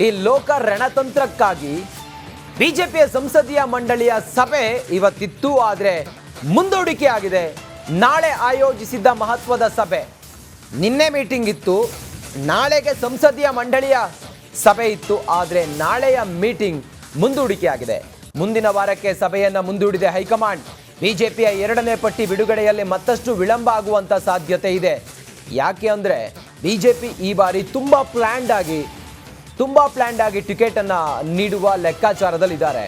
ಈ ಲೋಕ ರಣತಂತ್ರಕ್ಕಾಗಿ ಬಿಜೆಪಿಯ ಸಂಸದೀಯ ಮಂಡಳಿಯ ಸಭೆ ಇವತ್ತಿತ್ತು, ಆದರೆ ಮುಂದೂಡಿಕೆ ಆಗಿದೆ. ನಾಳೆ ಆಯೋಜಿಸಿದ್ದ ಮಹತ್ವದ ಸಭೆ ನಿನ್ನೆ ಮೀಟಿಂಗ್ ಇತ್ತು, ನಾಳೆಗೆ ಸಂಸದೀಯ ಮಂಡಳಿಯ ಸಭೆ ಇತ್ತು, ಆದರೆ ನಾಳೆಯ ಮೀಟಿಂಗ್ ಮುಂದೂಡಿಕೆ ಆಗಿದೆ. ಮುಂದಿನ ವಾರಕ್ಕೆ ಸಭೆಯನ್ನು ಮುಂದೂಡಿದೆ ಹೈಕಮಾಂಡ್. ಬಿಜೆಪಿಯ 2ನೇ ಪಟ್ಟಿ ಬಿಡುಗಡೆಯಲ್ಲಿ ಮತ್ತಷ್ಟು ವಿಳಂಬ ಆಗುವಂಥ ಸಾಧ್ಯತೆ ಇದೆ. ಯಾಕೆ ಅಂದರೆ ಬಿಜೆಪಿ ಈ ಬಾರಿ ತುಂಬ ಪ್ಲ್ಯಾಂಡ್ ಆಗಿ ಟಿಕೆಟನ್ನು ನೀಡುವ ಲೆಕ್ಕಾಚಾರದಲ್ಲಿದ್ದಾರೆ.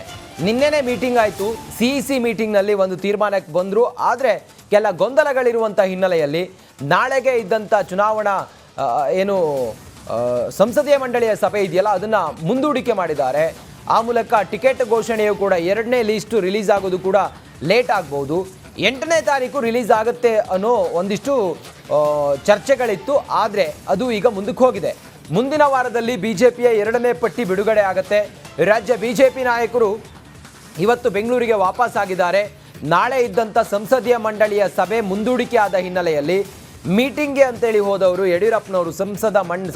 ನಿನ್ನೆನೇ ಮೀಟಿಂಗ್ ಆಯಿತು, CEC ಮೀಟಿಂಗ್ನಲ್ಲಿ ಒಂದು ತೀರ್ಮಾನಕ್ಕೆ ಬಂದರು. ಆದರೆ ಕೆಲ ಗೊಂದಲಗಳಿರುವಂಥ ಹಿನ್ನೆಲೆಯಲ್ಲಿ ನಾಳೆಗೆ ಇದ್ದಂಥ ಚುನಾವಣಾ ಸಂಸದೀಯ ಮಂಡಳಿಯ ಸಭೆ ಇದೆಯಲ್ಲ, ಅದನ್ನು ಮುಂದೂಡಿಕೆ ಮಾಡಿದ್ದಾರೆ. ಆ ಮೂಲಕ ಟಿಕೆಟ್ ಘೋಷಣೆಯು ಕೂಡ 2ನೇ ಲಿಸ್ಟು ರಿಲೀಸ್ ಆಗೋದು ಕೂಡ ಲೇಟ್ ಆಗ್ಬೋದು. 8ನೇ ತಾರೀಕು ರಿಲೀಸ್ ಆಗುತ್ತೆ ಅನ್ನೋ ಒಂದಿಷ್ಟು ಚರ್ಚೆಗಳಿತ್ತು, ಆದರೆ ಅದು ಈಗ ಮುಂದಕ್ಕೆ ಹೋಗಿದೆ. ಮುಂದಿನ ವಾರದಲ್ಲಿ ಬಿಜೆಪಿಯ 2ನೇ ಪಟ್ಟಿ ಬಿಡುಗಡೆ ಆಗುತ್ತೆ. ರಾಜ್ಯ ಬಿಜೆಪಿ ನಾಯಕರು ಇವತ್ತು ಬೆಂಗಳೂರಿಗೆ ವಾಪಸ್ ಆಗಿದ್ದಾರೆ. ನಾಳೆ ಇದ್ದಂಥ ಸಂಸದೀಯ ಮಂಡಳಿಯ ಸಭೆ ಮುಂದೂಡಿಕೆ ಆದ ಹಿನ್ನೆಲೆಯಲ್ಲಿ ಮೀಟಿಂಗ್ಗೆ ಅಂತೇಳಿ ಹೋದವರು ಯಡಿಯೂರಪ್ಪನವರು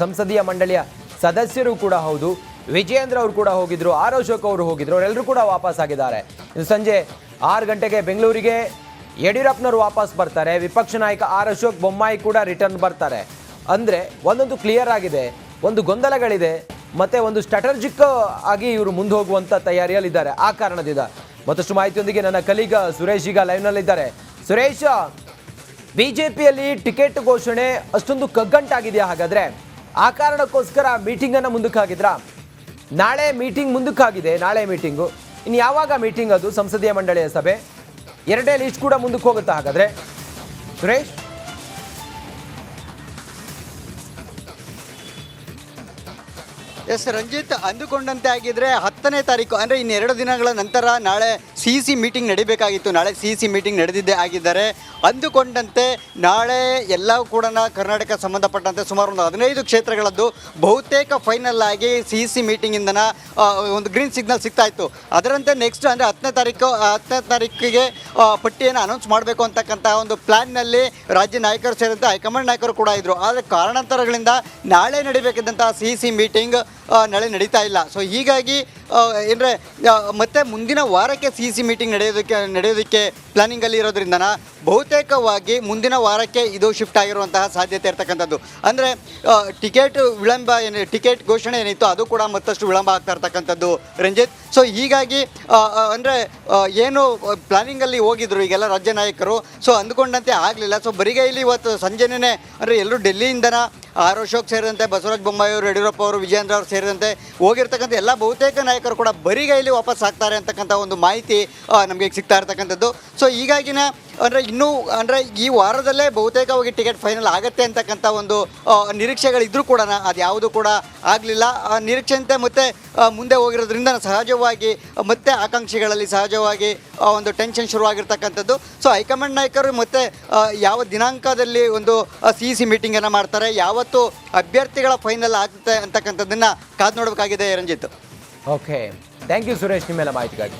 ಸಂಸದೀಯ ಮಂಡಳಿಯ ಸದಸ್ಯರು ಕೂಡ ಹೌದು, ವಿಜಯೇಂದ್ರ ಅವರು ಕೂಡ ಹೋಗಿದ್ರು, ಆರ್ ಅಶೋಕ್ ಅವರು ಹೋಗಿದ್ರು, ಅವರೆಲ್ಲರೂ ಕೂಡ ವಾಪಸ್ ಆಗಿದ್ದಾರೆ. ಇನ್ನು ಸಂಜೆ 6 ಗಂಟೆಗೆ ಬೆಂಗಳೂರಿಗೆ ಯಡಿಯೂರಪ್ಪನವರು ವಾಪಸ್ ಬರ್ತಾರೆ. ವಿಪಕ್ಷ ನಾಯಕ ಆರ್ ಅಶೋಕ್ ಬೊಮ್ಮಾಯಿ ಕೂಡ ರಿಟರ್ನ್ ಬರ್ತಾರೆ. ಅಂದರೆ ಒಂದೊಂದು ಕ್ಲಿಯರ್ ಆಗಿದೆ, ಒಂದು ಗೊಂದಲಗಳಿದೆ, ಮತ್ತು ಒಂದು ಸ್ಟ್ರಾಟಜಿಕ್ ಆಗಿ ಇವರು ಮುಂದೆ ಹೋಗುವಂಥ ತಯಾರಿಯಲ್ಲಿದ್ದಾರೆ. ಆ ಕಾರಣದಿಂದ ಮತ್ತಷ್ಟು ಮಾಹಿತಿಯೊಂದಿಗೆ ನನ್ನ ಕಲೀಗ ಸುರೇಶ್ ಈಗ ಲೈವ್ನಲ್ಲಿದ್ದಾರೆ. ಸುರೇಶ್, ಬಿಜೆಪಿಯಲ್ಲಿ ಟಿಕೆಟ್ ಘೋಷಣೆ ಅಷ್ಟೊಂದು ಕಗ್ಗಂಟಾಗಿದೆಯಾ? ಹಾಗಾದರೆ ಆ ಕಾರಣಕ್ಕೋಸ್ಕರ ಮೀಟಿಂಗನ್ನು ಮುಂದಕ್ಕೆ ಹಾಕಿದ್ರಾ? ನಾಳೆ ಮೀಟಿಂಗ್ ಮುಂದಕ್ಕಾಗಿದೆ, ನಾಳೆ ಮೀಟಿಂಗು. ಇನ್ನು ಯಾವಾಗ ಮೀಟಿಂಗ್ ಅದು ಸಂಸದೀಯ ಮಂಡಳಿಯ ಸಭೆ? 2ನೇ ಲಿಸ್ಟ್ ಕೂಡ ಮುಂದಕ್ಕೆ ಹೋಗುತ್ತಾ ಹಾಗಾದರೆ ಸುರೇಶ್? ಎಸ್ ರಂಜಿತ್, ಅಂದುಕೊಂಡಂತೆ ಆಗಿದ್ರೆ 10ನೇ ತಾರೀಕು ಅಂದರೆ ಇನ್ನು 2 ದಿನಗಳ ನಂತರ ನಾಳೆ CEC ಮೀಟಿಂಗ್ ನಡೀಬೇಕಾಗಿತ್ತು. ನಾಳೆ CEC ಮೀಟಿಂಗ್ ನಡೆದಿದ್ದೇ ಆಗಿದ್ದಾರೆ. ಅಂದುಕೊಂಡಂತೆ ನಾಳೆ ಎಲ್ಲವೂ ಕೂಡ ಕರ್ನಾಟಕ ಸಂಬಂಧಪಟ್ಟಂತೆ ಸುಮಾರು ಒಂದು 15 ಕ್ಷೇತ್ರಗಳದ್ದು ಬಹುತೇಕ ಫೈನಲ್ ಆಗಿ CEC ಮೀಟಿಂಗಿಂದನ ಒಂದು ಗ್ರೀನ್ ಸಿಗ್ನಲ್ ಸಿಗ್ತಾ ಇತ್ತು. ಅದರಂತೆ ನೆಕ್ಸ್ಟ್ ಅಂದರೆ 10ನೇ ತಾರೀಕಿಗೆ ಪಟ್ಟಿಯನ್ನು ಅನೌನ್ಸ್ ಮಾಡಬೇಕು ಅಂತಕ್ಕಂಥ ಒಂದು ಪ್ಲ್ಯಾನ್ನಲ್ಲಿ ರಾಜ್ಯ ನಾಯಕರು ಸೇರಿದಂತೆ ಹೈಕಮಾಂಡ್ ನಾಯಕರು ಕೂಡ ಇದ್ದರು. ಆದರೆ ಕಾರಣಾಂತರಗಳಿಂದ ನಾಳೆ ನಡೀಬೇಕಿದ್ದಂಥ CEC ಮೀಟಿಂಗ್ ನಾಳೆ ನಡೀತಾ ಇಲ್ಲ. ಸೊ ಹೀಗಾಗಿ ಏನಂದರೆ ಮತ್ತೆ ಮುಂದಿನ ವಾರಕ್ಕೆ CEC ಮೀಟಿಂಗ್ ನಡೆಯೋದಕ್ಕೆ ಪ್ಲಾನಿಂಗಲ್ಲಿ ಇರೋದ್ರಿಂದ ಬಹುತೇಕವಾಗಿ ಮುಂದಿನ ವಾರಕ್ಕೆ ಇದು ಶಿಫ್ಟ್ ಆಗಿರುವಂತಹ ಸಾಧ್ಯತೆ ಇರ್ತಕ್ಕಂಥದ್ದು. ಅಂದರೆ ಟಿಕೆಟ್ ಘೋಷಣೆ ಏನಿತ್ತು ಅದು ಕೂಡ ಮತ್ತಷ್ಟು ವಿಳಂಬ ಆಗ್ತಾ ಇರ್ತಕ್ಕಂಥದ್ದು ರಂಜಿತ್. ಸೊ ಹೀಗಾಗಿ ಅಂದರೆ ಏನು ಪ್ಲಾನಿಂಗಲ್ಲಿ ಹೋಗಿದ್ರು ಈಗೆಲ್ಲ ರಾಜ್ಯ ನಾಯಕರು, ಸೊ ಅಂದುಕೊಂಡಂತೆ ಆಗಲಿಲ್ಲ. ಸೊ ಬರಿಗೈಲಿ ಇವತ್ತು ಸಂಜೆನೇ ಅಂದರೆ ಎಲ್ಲರೂ ಡೆಲ್ಲಿಯಿಂದನ ಆರ್ ಅಶೋಕ್ ಸೇರಿದಂತೆ ಬಸವರಾಜ ಬೊಮ್ಮಾಯಿ ಅವರು, ಯಡಿಯೂರಪ್ಪ ಅವರು, ವಿಜಯೇಂದ್ರ ಅವರು ಸೇರಿದಂತೆ ಹೋಗಿರ್ತಕ್ಕಂಥ ಎಲ್ಲ ಬಹುತೇಕ ನಾಯಕರು ಕೂಡ ಬರಿಗೈಲಿ ವಾಪಸ್ ಆಗ್ತಾರೆ ಅಂತಕ್ಕಂಥ ಒಂದು ಮಾಹಿತಿ ನಮಗೆ ಸಿಗ್ತಾ ಇರ್ತಕ್ಕಂಥದ್ದು. ಸೊ ಹೀಗಾಗಿನ ಅಂದರೆ ಈ ವಾರದಲ್ಲೇ ಬಹುತೇಕವಾಗಿ ಟಿಕೆಟ್ ಫೈನಲ್ ಆಗುತ್ತೆ ಅಂತಕ್ಕಂಥ ಒಂದು ನಿರೀಕ್ಷೆಗಳಿದ್ರೂ ಕೂಡ ಅದು ಯಾವುದು ಕೂಡ ಆಗಲಿಲ್ಲ. ನಿರೀಕ್ಷೆಯಂತೆ ಮತ್ತೆ ಮುಂದೆ ಹೋಗಿರೋದ್ರಿಂದ ಸಹಜವಾಗಿ ಮತ್ತೆ ಆಕಾಂಕ್ಷಿಗಳಲ್ಲಿ ಸಹಜವಾಗಿ ಒಂದು ಟೆನ್ಷನ್ ಶುರುವಾಗಿರ್ತಕ್ಕಂಥದ್ದು. ಸೊ ಹೈಕಮಾಂಡ್ ನಾಯಕರು ಮತ್ತೆ ಯಾವ ದಿನಾಂಕದಲ್ಲಿ ಒಂದು CEC ಮೀಟಿಂಗನ್ನು ಮಾಡ್ತಾರೆ, ಯಾವತ್ತು ಅಭ್ಯರ್ಥಿಗಳ ಫೈನಲ್ ಆಗುತ್ತೆ ಅಂತಕ್ಕಂಥದ್ದನ್ನು ಕಾದು ನೋಡಬೇಕಾಗಿದೆ Ranjit. Okay, thank you Suresh ನಿಮ್ಮೆಲ್ಲ ಮಾಹಿತಿಗಾಗಿ.